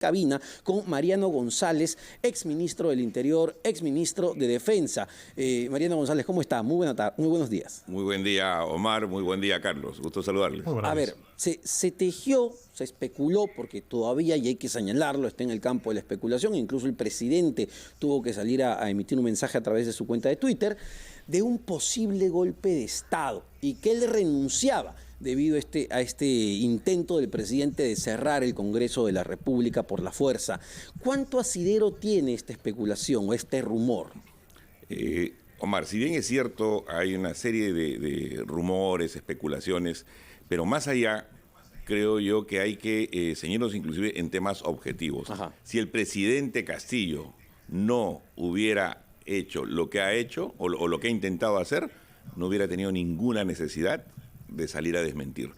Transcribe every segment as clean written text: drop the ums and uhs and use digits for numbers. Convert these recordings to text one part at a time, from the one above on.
cabina con Mariano González, exministro del Interior, exministro de Defensa. Mariano González, ¿cómo está? Muy buenos días. Muy buen día, Omar. Muy buen día, Carlos. Gusto saludarles. A ver, se tejió, se especuló, porque todavía, y hay que señalarlo, está en el campo de la especulación, incluso el presidente tuvo que salir a emitir un mensaje a través de su cuenta de Twitter, de un posible golpe de Estado, y que él renunciaba debido a este intento del presidente de cerrar el Congreso de la República por la fuerza. ¿Cuánto asidero tiene esta especulación o este rumor? Omar, si bien es cierto, hay una serie de rumores, especulaciones, pero más allá, creo yo que hay que ceñirnos inclusive en temas objetivos. Ajá. Si el presidente Castillo no hubiera hecho lo que ha hecho o lo que ha intentado hacer, no hubiera tenido ninguna necesidad de salir a desmentir.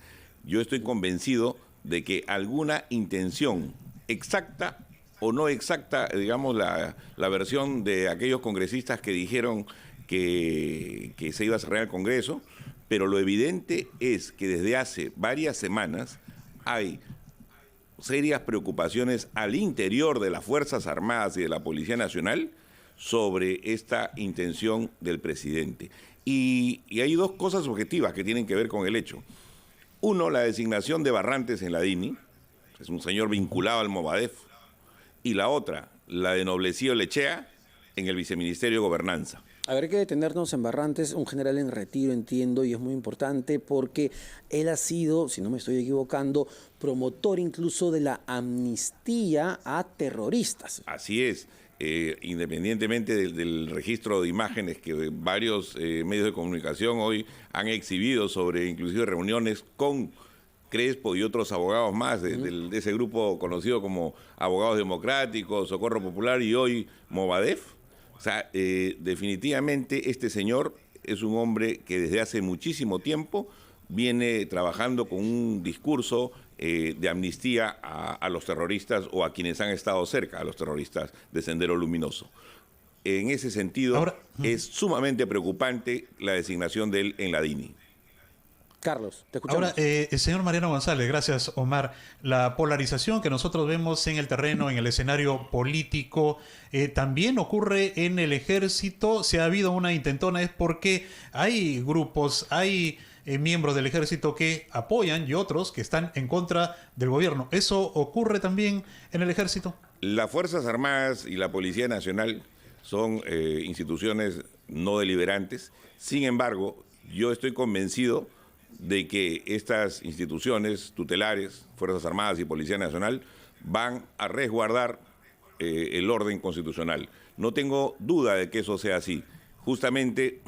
Yo estoy convencido de que alguna intención exacta o no exacta, digamos, la versión de aquellos congresistas que dijeron que se iba a cerrar el Congreso, pero lo evidente es que desde hace varias semanas hay serias preocupaciones al interior de las Fuerzas Armadas y de la Policía Nacional sobre esta intención del presidente. Y hay dos cosas objetivas que tienen que ver con el hecho. Uno, la designación de Barrantes en la DINI, es un señor vinculado al Movadef, y la otra, la de Noblecillo Lechea en el Viceministerio de Gobernanza. A ver, hay que detenernos en Barrantes, un general en retiro, entiendo, y es muy importante porque él ha sido, si no me estoy equivocando, promotor incluso de la amnistía a terroristas. Así es. Independientemente del registro de imágenes que varios medios de comunicación hoy han exhibido sobre inclusive reuniones con Crespo y otros abogados más de ese grupo conocido como Abogados Democráticos, Socorro Popular y hoy Movadef. O sea, definitivamente este señor es un hombre que desde hace muchísimo tiempo viene trabajando con un discurso de amnistía a los terroristas o a quienes han estado cerca, a los terroristas de Sendero Luminoso. En ese sentido, es sumamente preocupante la designación de él en la DINI. Carlos, te escuchamos. Ahora, señor Mariano González, gracias, Omar. La polarización que nosotros vemos en el terreno, en el escenario político, también ocurre en el ejército. Si ha habido una intentona es porque hay grupos, hay miembros del ejército que apoyan y otros que están en contra del gobierno. ¿Eso ocurre también en el ejército? Las Fuerzas Armadas y la Policía Nacional son instituciones no deliberantes. Sin embargo, yo estoy convencido de que estas instituciones tutelares, Fuerzas Armadas y Policía Nacional, van a resguardar el orden constitucional. No tengo duda de que eso sea así. Justamente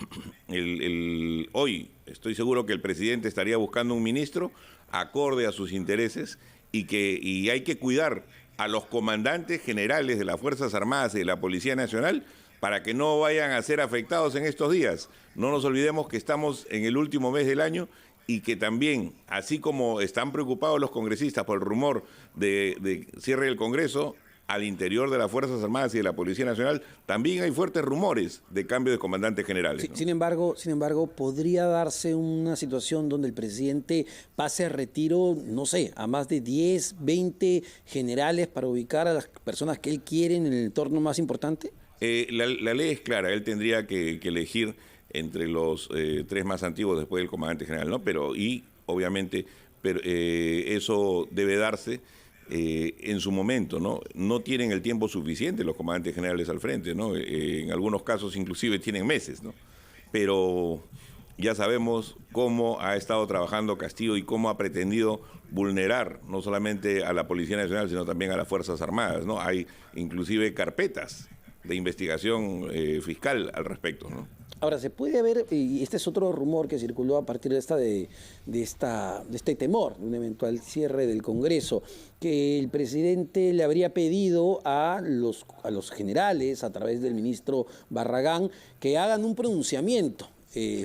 hoy estoy seguro que el presidente estaría buscando un ministro acorde a sus intereses y hay que cuidar a los comandantes generales de las Fuerzas Armadas y de la Policía Nacional para que no vayan a ser afectados en estos días. No nos olvidemos que estamos en el último mes del año y que también, así como están preocupados los congresistas por el rumor de cierre del Congreso, al interior de las Fuerzas Armadas y de la Policía Nacional también hay fuertes rumores de cambio de comandantes generales. Sí, ¿no? Sin embargo, podría darse una situación donde el presidente pase a retiro, no sé, a más de 10, 20 generales para ubicar a las personas que él quiere en el entorno más importante. La ley es clara, él tendría que elegir entre los tres más antiguos después del comandante general, ¿no? Obviamente, eso debe darse en su momento, ¿no? No tienen el tiempo suficiente los comandantes generales al frente, ¿no? En algunos casos inclusive tienen meses, ¿no? Pero ya sabemos cómo ha estado trabajando Castillo y cómo ha pretendido vulnerar no solamente a la Policía Nacional, sino también a las Fuerzas Armadas, ¿no? Hay inclusive carpetas de investigación fiscal al respecto, ¿no? Ahora, se puede ver, y este es otro rumor que circuló a partir de este temor, de un eventual cierre del Congreso, que el presidente le habría pedido a los generales, a través del ministro Barragán, que hagan un pronunciamiento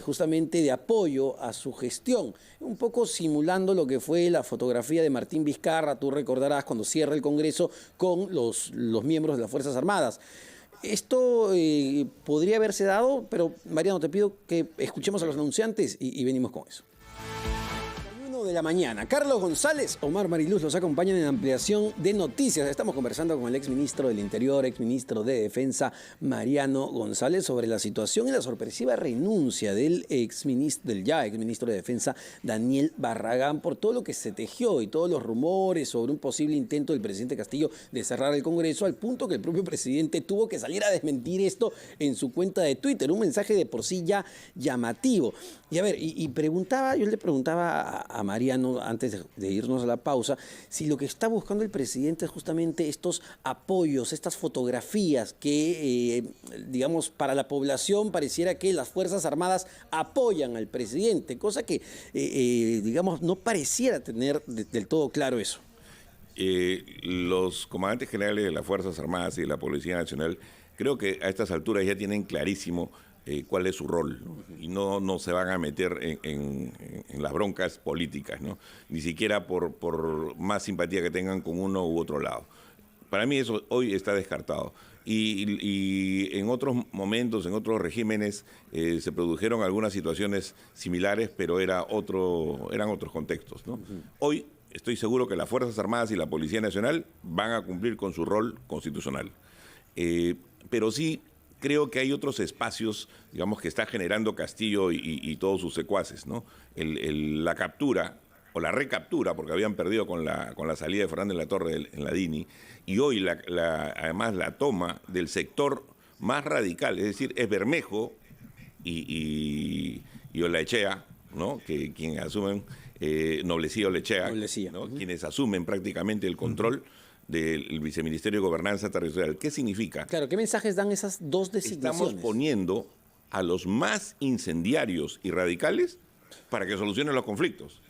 justamente de apoyo a su gestión, un poco simulando lo que fue la fotografía de Martín Vizcarra, tú recordarás, cuando cierra el Congreso con los miembros de las Fuerzas Armadas. Esto podría haberse dado, pero Mariano, te pido que escuchemos a los anunciantes y venimos con eso. de la mañana. Carlos González, Omar Mariluz los acompañan en ampliación de noticias. Estamos conversando con el exministro del Interior, exministro de Defensa, Mariano González, sobre la situación y la sorpresiva renuncia del ya exministro de Defensa, Daniel Barragán, por todo lo que se tejió y todos los rumores sobre un posible intento del presidente Castillo de cerrar el Congreso, al punto que el propio presidente tuvo que salir a desmentir esto en su cuenta de Twitter. Un mensaje de por sí ya llamativo. Y a ver, yo le preguntaba a Mariano, antes de irnos a la pausa, si lo que está buscando el presidente es justamente estos apoyos, estas fotografías que, digamos, para la población pareciera que las Fuerzas Armadas apoyan al presidente, cosa que, digamos, no pareciera tener del todo claro eso. Los comandantes generales de las Fuerzas Armadas y de la Policía Nacional, creo que a estas alturas ya tienen clarísimo cuál es su rol, ¿no? Y no se van a meter en las broncas políticas, ¿no? Ni siquiera por más simpatía que tengan con uno u otro lado. Para mí eso hoy está descartado. Y en otros momentos, en otros regímenes, se produjeron algunas situaciones similares, pero eran otros contextos, ¿no? Hoy estoy seguro que las Fuerzas Armadas y la Policía Nacional van a cumplir con su rol constitucional. Pero sí creo que hay otros espacios, digamos, que está generando Castillo y todos sus secuaces, ¿no? La captura o la recaptura, porque habían perdido con la salida de Fernández Latorre en la DINI, y hoy además la toma del sector más radical, es decir, es Bermejo y Olaechea, ¿no? Que quienes asumen, Noblecía Olaechea, ¿no? Quienes asumen prácticamente el control del Viceministerio de Gobernanza Territorial. ¿Qué significa? Claro, ¿qué mensajes dan esas dos designaciones? Estamos poniendo a los más incendiarios y radicales para que solucionen los conflictos.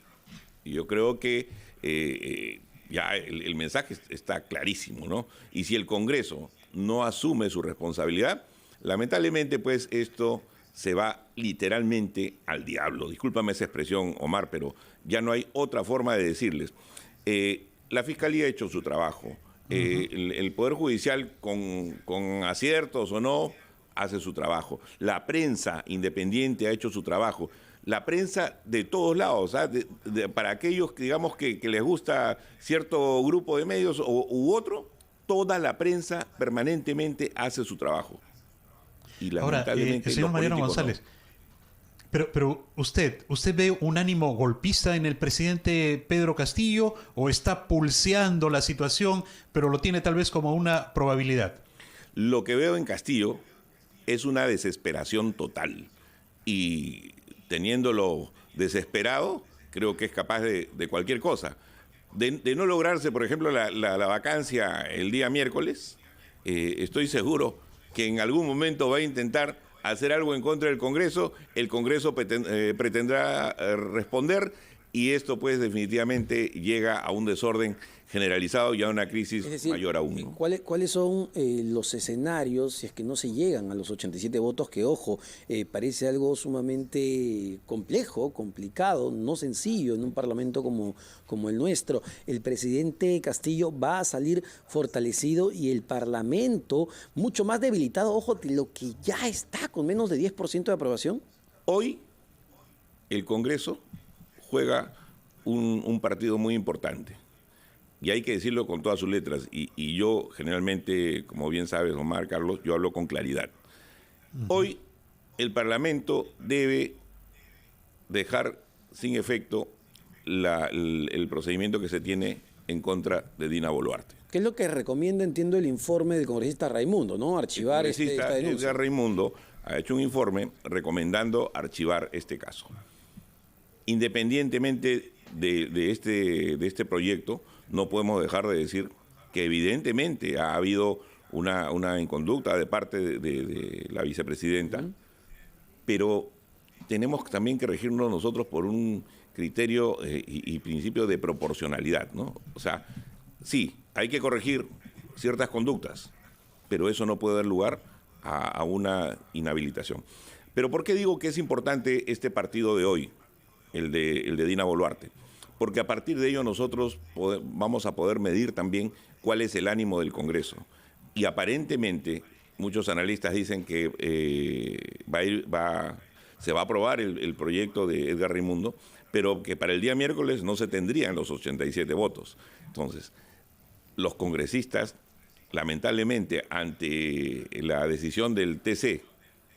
Y yo creo que ya el mensaje está clarísimo, ¿no? Y si el Congreso no asume su responsabilidad, lamentablemente, pues, esto se va literalmente al diablo. Discúlpame esa expresión, Omar, pero ya no hay otra forma de decirles. La Fiscalía ha hecho su trabajo. El Poder Judicial, con aciertos o no, hace su trabajo. La prensa independiente ha hecho su trabajo. La prensa de todos lados, ¿sabes? Para aquellos, digamos, que les gusta cierto grupo de medios u otro, toda la prensa permanentemente hace su trabajo. Y lamentablemente, ahora, señor Mariano González, no. Pero usted ve un ánimo golpista en el presidente Pedro Castillo, o está pulseando la situación, pero lo tiene tal vez como una probabilidad. Lo que veo en Castillo es una desesperación total, y teniéndolo desesperado, creo que es capaz de cualquier cosa. De no lograrse, por ejemplo, la vacancia el día miércoles, estoy seguro que en algún momento va a intentar hacer algo en contra del Congreso. El Congreso pretendrá responder, y esto pues definitivamente llega a un desorden generalizado y a una crisis, es decir, mayor aún. ¿Cuáles son los escenarios si es que no se llegan a los 87 votos? Que, ojo, parece algo sumamente complejo, complicado, no sencillo en un parlamento como el nuestro. El presidente Castillo va a salir fortalecido y el parlamento mucho más debilitado, ojo, de lo que ya está, con menos de 10% de aprobación. Hoy el Congreso juega un partido muy importante. Y hay que decirlo con todas sus letras. Y yo generalmente, como bien sabes, Omar, Carlos, yo hablo con claridad. Hoy el Parlamento debe dejar sin efecto el procedimiento que se tiene en contra de Dina Boluarte. ¿Qué es lo que recomienda, entiendo, el informe del congresista Raimundo, ¿no? Archivar esta denuncia. Edgar Raimundo ha hecho un informe recomendando archivar este caso. Independientemente de este proyecto, no podemos dejar de decir que evidentemente ha habido una inconducta de parte de la vicepresidenta, pero tenemos también que regirnos nosotros por un criterio y principio de proporcionalidad, ¿no? O sea, sí, hay que corregir ciertas conductas, pero eso no puede dar lugar a una inhabilitación. Pero ¿por qué digo que es importante este partido de hoy, el de Dina Boluarte? Porque a partir de ello nosotros vamos a poder medir también cuál es el ánimo del Congreso. Y aparentemente muchos analistas dicen que se va a aprobar el proyecto de Edgar Raimundo, pero que para el día miércoles no se tendrían los 87 votos. Entonces, los congresistas, lamentablemente, ante la decisión del TC,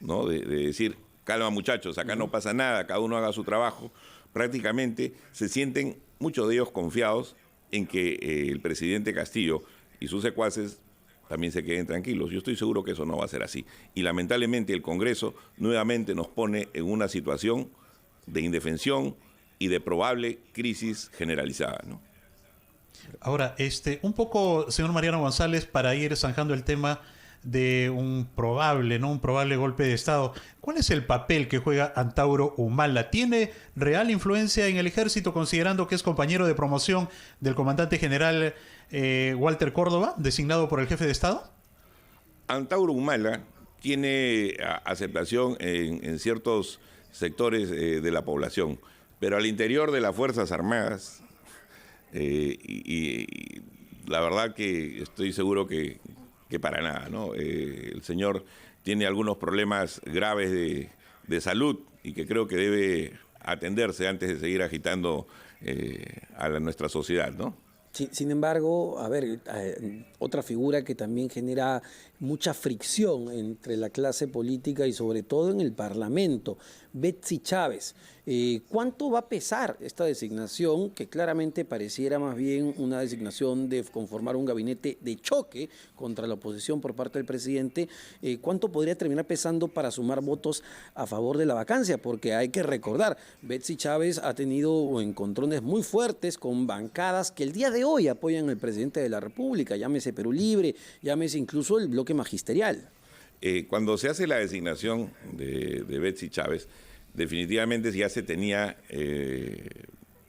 ¿no? de decir, calma muchachos, acá no pasa nada, cada uno haga su trabajo, prácticamente se sienten muchos de ellos confiados en que el presidente Castillo y sus secuaces también se queden tranquilos. Yo estoy seguro que eso no va a ser así. Y lamentablemente el Congreso nuevamente nos pone en una situación de indefensión y de probable crisis generalizada, ¿no? Ahora, un poco, señor Mariano González, para ir zanjando el tema de un probable golpe de Estado. ¿Cuál es el papel que juega Antauro Humala? ¿Tiene real influencia en el ejército, considerando que es compañero de promoción del comandante general Walter Córdoba, designado por el jefe de Estado? Antauro Humala tiene aceptación en ciertos sectores de la población, pero al interior de las Fuerzas Armadas, y la verdad que estoy seguro que para nada, ¿no? El señor tiene algunos problemas graves de salud y que creo que debe atenderse antes de seguir agitando a nuestra sociedad, ¿no? Sin embargo, a ver, otra figura que también genera mucha fricción entre la clase política y sobre todo en el Parlamento, Betsy Chávez. ¿Cuánto va a pesar esta designación, que claramente pareciera más bien una designación de conformar un gabinete de choque contra la oposición por parte del presidente? ¿Cuánto podría terminar pesando para sumar votos a favor de la vacancia? Porque hay que recordar, Betsy Chávez ha tenido encontrones muy fuertes con bancadas que el día de hoy apoyan al presidente de la República, llámese Perú Libre, llámese incluso el bloque magisterial. Cuando se hace la designación de Betsy Chávez, definitivamente ya se tenía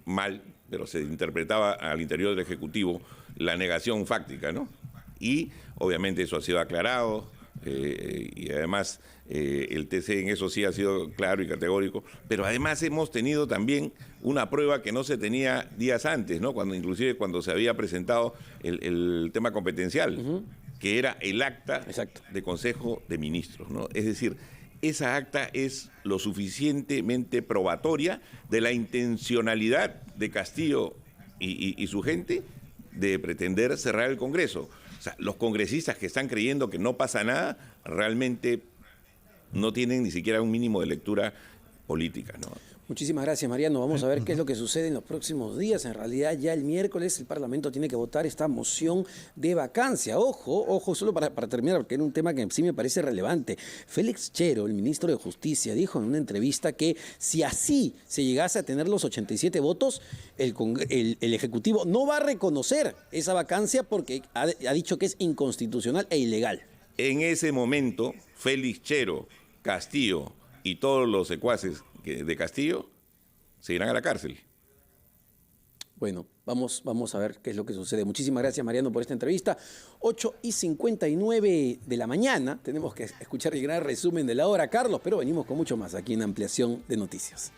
mal, pero se interpretaba al interior del Ejecutivo la negación fáctica, ¿no? Y obviamente eso ha sido aclarado, y además el TC en eso sí ha sido claro y categórico, pero además hemos tenido también una prueba que no se tenía días antes, ¿no? Inclusive cuando se había presentado el tema competencial, que era el acta de Consejo de Ministros, ¿no? Es decir, esa acta es lo suficientemente probatoria de la intencionalidad de Castillo y su gente de pretender cerrar el Congreso. O sea, los congresistas que están creyendo que no pasa nada, realmente no tienen ni siquiera un mínimo de lectura política, ¿no? Muchísimas gracias, Mariano. Vamos a ver qué es lo que sucede en los próximos días. En realidad, ya el miércoles el Parlamento tiene que votar esta moción de vacancia. Ojo, solo para terminar, porque era un tema que sí me parece relevante. Félix Chero, el ministro de Justicia, dijo en una entrevista que si así se llegase a tener los 87 votos, el Ejecutivo no va a reconocer esa vacancia porque ha dicho que es inconstitucional e ilegal. En ese momento, Félix Chero, Castillo y todos los secuaces de Castillo se irán a la cárcel. Bueno, vamos a ver qué es lo que sucede. Muchísimas gracias, Mariano, por esta entrevista. 8:59 de la mañana. Tenemos que escuchar el gran resumen de la hora, Carlos, pero venimos con mucho más aquí en Ampliación de Noticias.